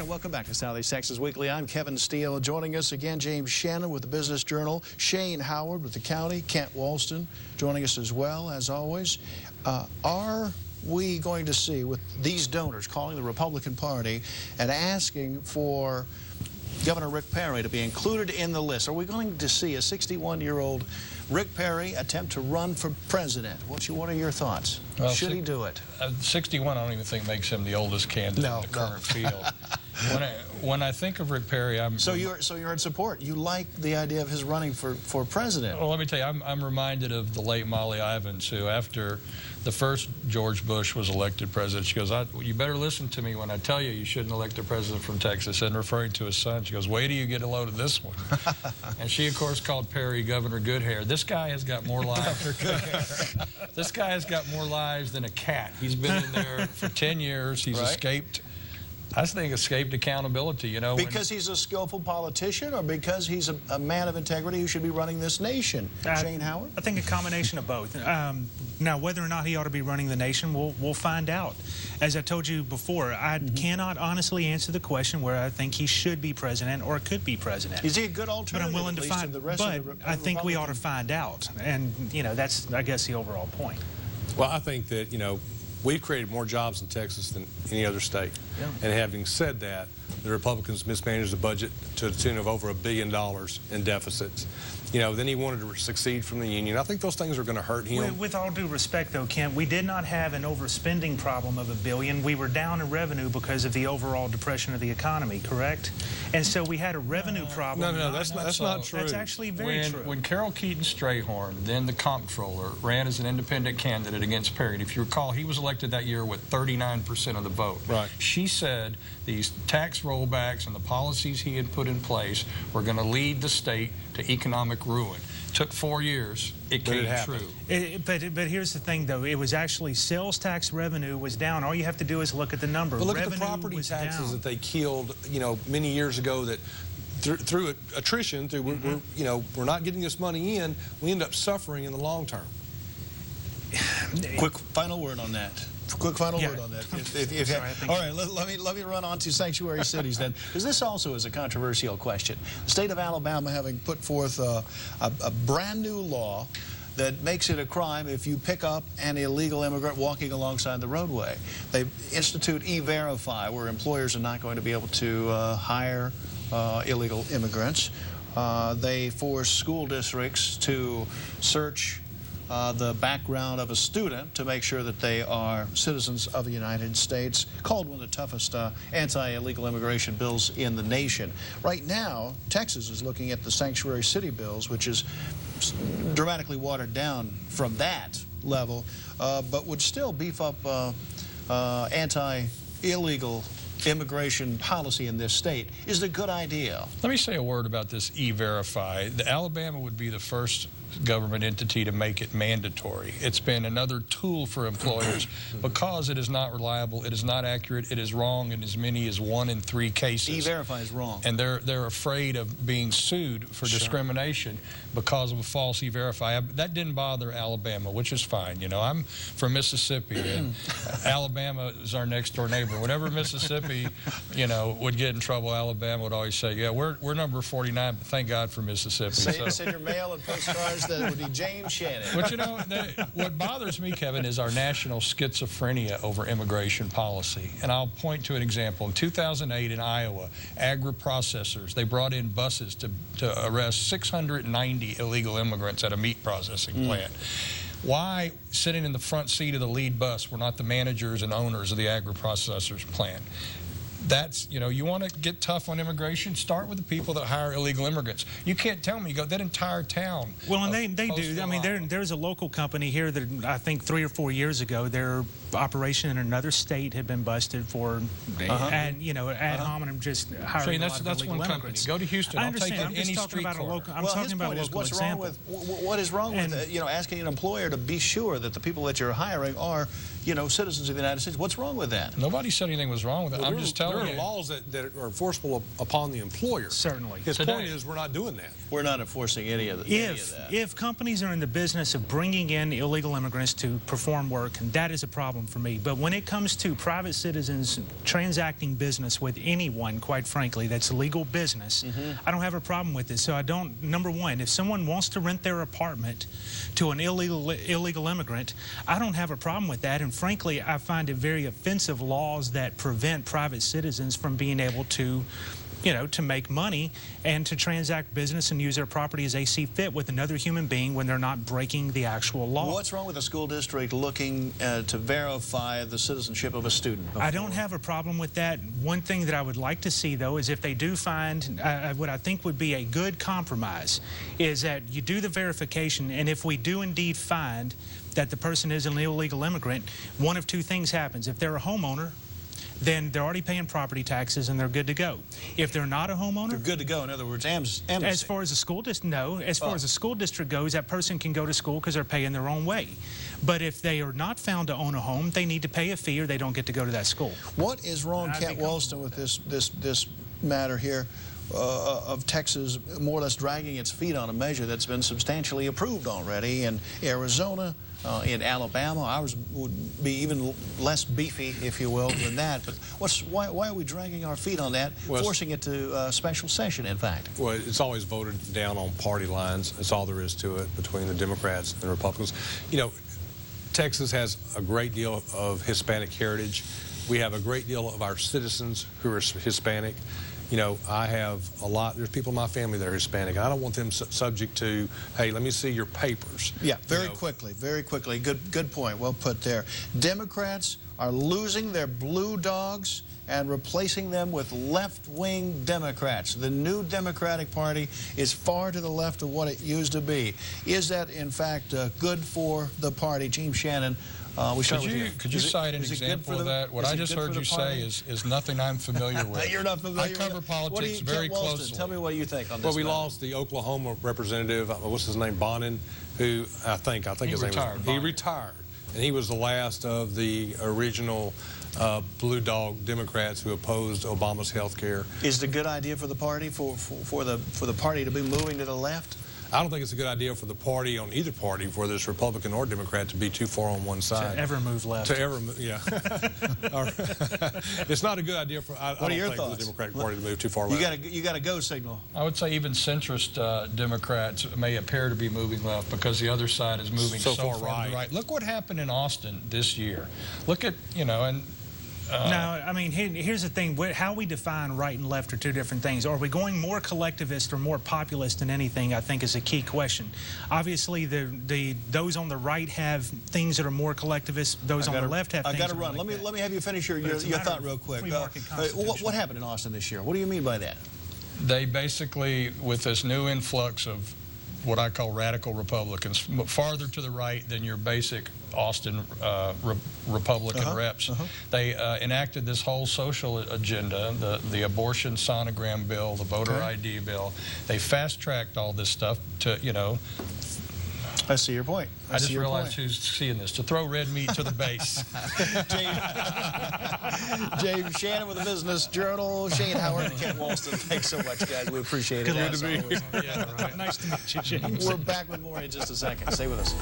and welcome back to Southeast Texas Weekly. I'm Kevin Steele. Joining us again, James Shannon with the Business Journal, Shane Howard with the county, Kent Walston joining us as well, as always. Are we going to see, with these donors calling the Republican Party and asking for Governor Rick Perry to be included in the list, are we going to see a 61-year-old Rick Perry attempt to run for president? What are your thoughts? Well, should he do it? 61, I don't even think makes him the oldest candidate in the current field. When I think of Rick Perry, So you're in support. You like the idea of his running for president. Well, let me tell you, I'm reminded of the late Molly Ivins, who after the first George Bush was elected president, she goes, you better listen to me when I tell you you shouldn't elect a president from Texas, and referring to his son, she goes, wait till you get a load of this one. And she, of course, called Perry Governor Goodhair. This guy has got more lives. This guy has got more lives than a cat. He's been in there for 10 years. He's escaped. I think escaped accountability, you know. Because he's a skillful politician, or because he's a man of integrity who should be running this nation? Shane Howard? I think a combination of both. Now, whether or not he ought to be running the nation, we'll find out. As I told you before, I cannot honestly answer the question where I think he should be president or could be president. Is he a good alternative? But I'm willing to find. But I think we ought to find out, and you know, that's, I guess, the overall point. Well, I think that, you know, we've created more jobs in Texas than any other state. Yeah. And having said that, the Republicans mismanaged the budget to the tune of over $1 billion in deficits. You know, then he wanted to succeed from the union. I think those things are going to hurt him. With all due respect, though, Kent, we did not have an overspending problem of $1 billion. We were down in revenue because of the overall depression of the economy, correct? And so we had a revenue problem. No, that's not true. That's actually very true. When Carol Keaton Strayhorn, then the comptroller, ran as an independent candidate against Perry, and if you recall, he was elected that year with 39% of the vote. Right. She said these tax rollbacks and the policies he had put in place were going to lead the state to economic ruin. Took 4 years. It came true. But here's the thing, though. It was actually sales tax revenue was down. All you have to do is look at the number. But look at the property taxes that they killed, you know, many years ago. That through attrition, we're not getting this money in. We end up suffering in the long term. Quick final word on that. Quick final word on that. All right, let me run on to sanctuary cities then, because this also is a controversial question. The state of Alabama having put forth a brand new law that makes it a crime if you pick up an illegal immigrant walking alongside the roadway. They institute E-Verify, where employers are not going to be able to hire illegal immigrants. They force school districts to search the background of a student to make sure that they are citizens of the United States. Called one of the toughest anti-illegal immigration bills in the nation. Right now, Texas is looking at the sanctuary city bills, which is dramatically watered down from that level, but would still beef up anti-illegal immigration policy in this state. Is it a good idea? Let me say a word about this E-Verify. Alabama would be the first government entity to make it mandatory. It's been another tool for employers because it is not reliable, it is not accurate, it is wrong in as many as 1 in 3 cases. E-Verify is wrong. And they're afraid of being sued for discrimination because of a false E-Verify. That didn't bother Alabama, which is fine. You know, I'm from Mississippi, and Alabama is our next door neighbor. Whenever Mississippi, you know, would get in trouble, Alabama would always say, yeah, we're number 49, but thank God for Mississippi. Send your mail and postcards. That would be James Shannon. But you know, what bothers me, Kevin, is our national schizophrenia over immigration policy. And I'll point to an example. In 2008 in Iowa, agri-processors, they brought in buses to arrest 690 illegal immigrants at a meat processing plant. Why, sitting in the front seat of the lead bus, were not the managers and owners of the agri-processors plant? That's, you know, you want to get tough on immigration, start with the people that hire illegal immigrants. You can't tell me, you go, that entire town. Well, and they do. I mean, there's a local company here that I think 3 or 4 years ago, their operation in another state had been busted for, and you know, ad hominem just hiring a lot of illegal immigrants. Go to Houston. I understand. I'm just talking about a local. I'm talking about a local example. What is wrong with you know, asking an employer to be sure that the people that you're hiring are, you know, citizens of the United States? What's wrong with that? Nobody said anything was wrong with it. I'm just telling there are laws that are enforceable upon the employer. Certainly. His point is we're not doing that. We're not enforcing any of that. If companies are in the business of bringing in illegal immigrants to perform work, that is a problem for me. But when it comes to private citizens transacting business with anyone, quite frankly, that's legal business, I don't have a problem with it. So I don't, number one, if someone wants to rent their apartment to an illegal immigrant, I don't have a problem with that. And frankly, I find it very offensive laws that prevent private citizens from being able to, to make money and to transact business and use their property as they see fit with another human being when they're not breaking the actual law. What's wrong with a school district looking to verify the citizenship of a student? I don't have a problem with that. One thing that I would like to see, though, is if they do find what I think would be a good compromise is that you do the verification, and if we do indeed find that the person is an illegal immigrant, one of two things happens. If they're a homeowner, then they're already paying property taxes and they're good to go. If they're not a homeowner, they're good to go. In other words, amnesty. As far as the school district, no. As far as the school district goes, that person can go to school because they're paying their own way. But if they are not found to own a home, they need to pay a fee or they don't get to go to that school. What is wrong, Kent Walston, with this matter here of Texas more or less dragging its feet on a measure that's been substantially approved already in Arizona? In Alabama, ours would be even less beefy, if you will, than that. But why are we dragging our feet on that, forcing it to special session, in fact? Well, it's always voted down on party lines. That's all there is to it between the Democrats and the Republicans. Texas has a great deal of Hispanic heritage. We have a great deal of our citizens who are Hispanic. I have there's people in my family that are Hispanic. I don't want them subject to, hey, let me see your papers. Yeah, very quickly. Good point. Well put there. Democrats are losing their blue dogs and replacing them with left-wing Democrats. The new Democratic Party is far to the left of what it used to be. Is that, in fact, good for the party? James Shannon, we start with you. Could you cite an example of that? What I just heard you say is nothing I'm familiar with. You're not familiar. I cover politics very closely. Tell me what you think on this. Well, we lost the Oklahoma representative, what's his name, Bonin, who I think his name was. He retired. And he was the last of the original blue dog Democrats who opposed Obama's health care. Is it a good idea for the party, for the party to be moving to the left? I don't think it's a good idea for the party, on either party, whether it's Republican or Democrat, to be too far on one side. To ever move left. To ever move, yeah. It's not a good idea for, I don't think, for the Democratic Party to move too far left. You got a go signal. I would say even centrist Democrats may appear to be moving left because the other side is moving so far right. Look what happened in Austin this year. Look at, no, I mean, here's the thing. How we define right and left are two different things. Are we going more collectivist or more populist than anything, I think, is a key question. Obviously, those on the right have things that are more collectivist. Those on the left have things that are more I got to run. Let me have you finish your thought real quick. What happened in Austin this year? What do you mean by that? They basically, with this new influx of what I call radical Republicans, farther to the right than your basic Austin Republican reps. They enacted this whole social agenda, the abortion sonogram bill, the voter ID bill. They fast-tracked all this stuff to, I see your point. I just realized who's seeing this, to throw red meat to the base. James Shannon with the Business Journal, Shane Howard, and Kent Walston. Thanks so much, guys. We appreciate it. Good to be here. Yeah, right. Nice to meet you, James. We're back with more in just a second. Stay with us.